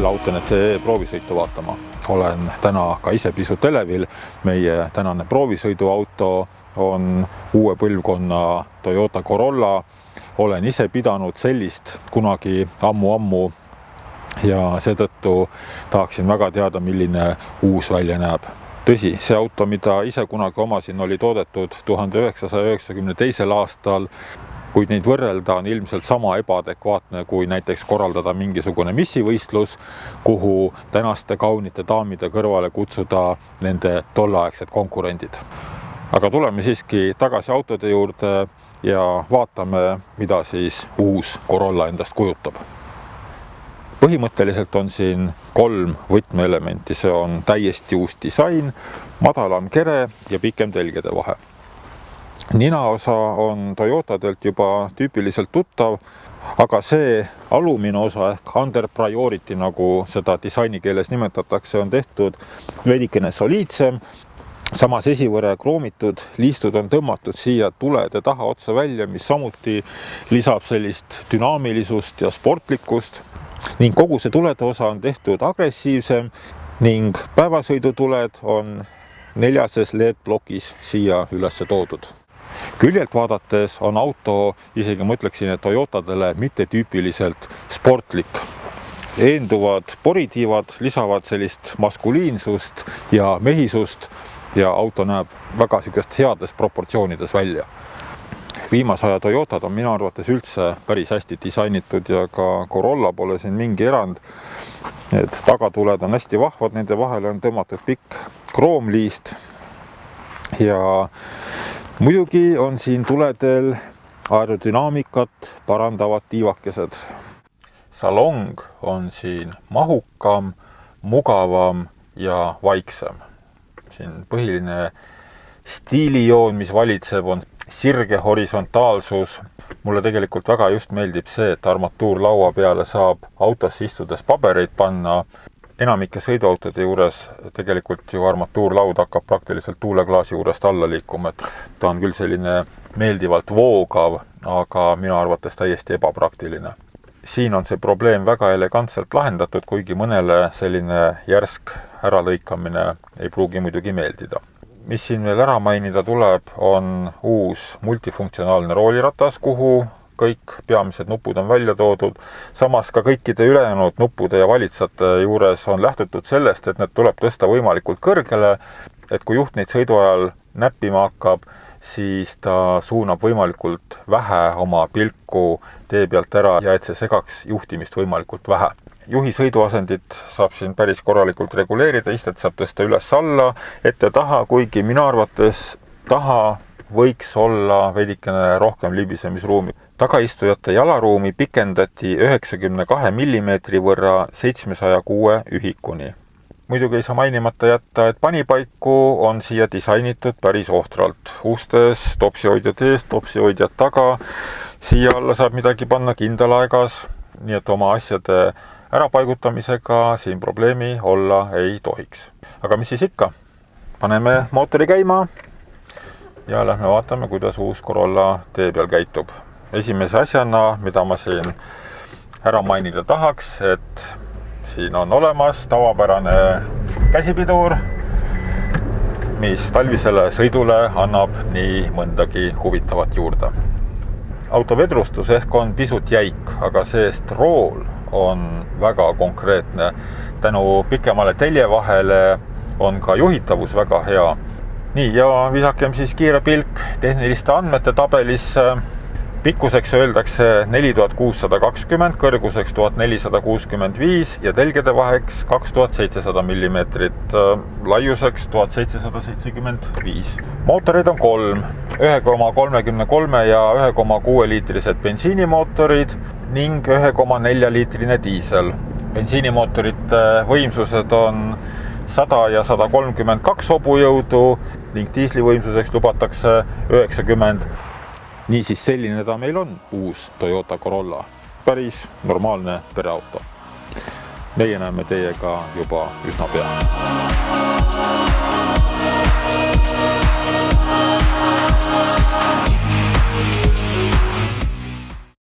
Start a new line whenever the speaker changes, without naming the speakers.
Autonet.ee proovisõitu vaatama. Olen täna ka ise pisut elevil. Meie tänane proovisõiduauto on uue põlvkonna Toyota Corolla. Olen ise pidanud sellist kunagi ammu ja seetõttu tahaksin väga teada, milline uus välja näeb. Tõsi, see auto, mida ise kunagi omasin, oli toodetud 1992. aastal, kuid neid võrrelda on ilmselt sama ebaadekvaatne kui näiteks korraldada mingisugune missivõistlus, kuhu tänaste kaunite daamide kõrvale kutsuda nende tolleaegsed konkurendid. Aga tuleme siiski tagasi autode juurde ja vaatame, mida siis uus Corolla endast kujutab. Põhimõtteliselt on siin 3 võtmeelementi. See on täiesti uus disain, madalam kere ja pikem telgede vahe. Ninaosa on Toyotadelt juba tüüpiliselt tuttav, aga see alumine osa ehk under priority, nagu seda disainikeeles nimetatakse, on tehtud veidikene soliidsem. Samas esivõre kroomitud liistud on tõmmatud siia tulede taha otsa välja, mis samuti lisab sellist dünaamilisust ja sportlikkust. Ning kogu see tulede osa on tehtud agressiivsem ning päevasõidutuled on 4 LED-plokis siia üles toodud. Küljelt vaadates on auto, isegi ma ütleksin, et Toyotadele mitte tüüpiliselt sportlik. Eenduvad poritiivad lisavad sellist maskuliinsust ja mehisust ja auto näeb väga heades proportsioonides välja. Viimase aja Toyotad on minu arvates üldse päris hästi disainitud ja ka Corolla pole siin mingi erand. Need tagatuled on hästi vahvad, nende vahele on tõmmatud pikk kroomliist ja muidugi on siin tuledel aerodünaamikat parandavad tiivakesed. Salong on siin mahukam, mugavam ja vaiksem. Siin põhiline stiilijoon, mis valitseb, on sirge horisontaalsus. Mulle tegelikult väga just meeldib see, et armatuurlaua peale saab autosse istudes pabereid panna. Enamike sõiduautode juures tegelikult ju armatuurlaud hakkab praktiliselt tuuleklaasi juurest alla liikuma. Ta on küll selline meeldivalt voogav, aga minu arvates täiesti ebapraktiline. Siin on see probleem väga elegantselt lahendatud, kuigi mõnele selline järsk äralõikamine ei pruugi muidugi meeldida. Mis siin veel ära mainida tuleb, on uus multifunktsionaalne rooliratas, kuhu kõik peamised nupud on välja toodud. Samas ka kõikide ülejäänud nuppude ja valitsate juures on lähtutud sellest, et need tuleb tõsta võimalikult kõrgele, et kui juht neid sõidu ajal näppima hakkab, siis ta suunab võimalikult vähe oma pilku tee pealt ära ja et see segaks juhtimist võimalikult vähe. Juhi sõiduasendit saab siin päris korralikult reguleerida, istet saab tõsta üles-alla, ette-taha, kuigi minu arvates taha võiks olla veidikene rohkem libisemisruumi. Tagaistujate jalaruumi pikendati 92 mm võrra 706 ühikuni. Muidugi ei saa mainimata jätta, et panipaiku on siia disainitud päris ohtralt. Ustes topsihoidjad ees, topsihoidjad taga. Siia alla saab midagi panna kindalaegas, nii et oma asjade ärapaigutamisega siin probleemi olla ei tohiks. Aga mis siis ikka? Paneme mootori käima ja lähme vaatame, kuidas uus Corolla tee peal käitub. Esimese asjana, mida ma siin ära mainida tahaks, et siin on olemas tavapärane käsipidur, mis talvisele sõidule annab nii mõndagi huvitavat juurde. Auto vedrustus ehk on pisut jäik, aga seest rool on väga konkreetne. Tänu pikemale teljevahele on ka juhitavus väga hea. Nii, ja visakem siis kiire pilk tehniliste andmete tabelisse. Pikkuseks öeldakse 4620, kõrguseks 1465 ja telgede vaheks 2700 mm, laiuseks 1775. Mootorid on 3, 1,33 ja 1,6 liitrised bensiinimootorid ning 1,4 liitrine diisel. Bensiinimootorite võimsused on 100 ja 132 hobujõudu ning diislivõimsuseks lubatakse 90. Niisiis selline ta meil on, uus Toyota Corolla. Päris normaalne pereauto. Meie näeme teiega juba üsna pea.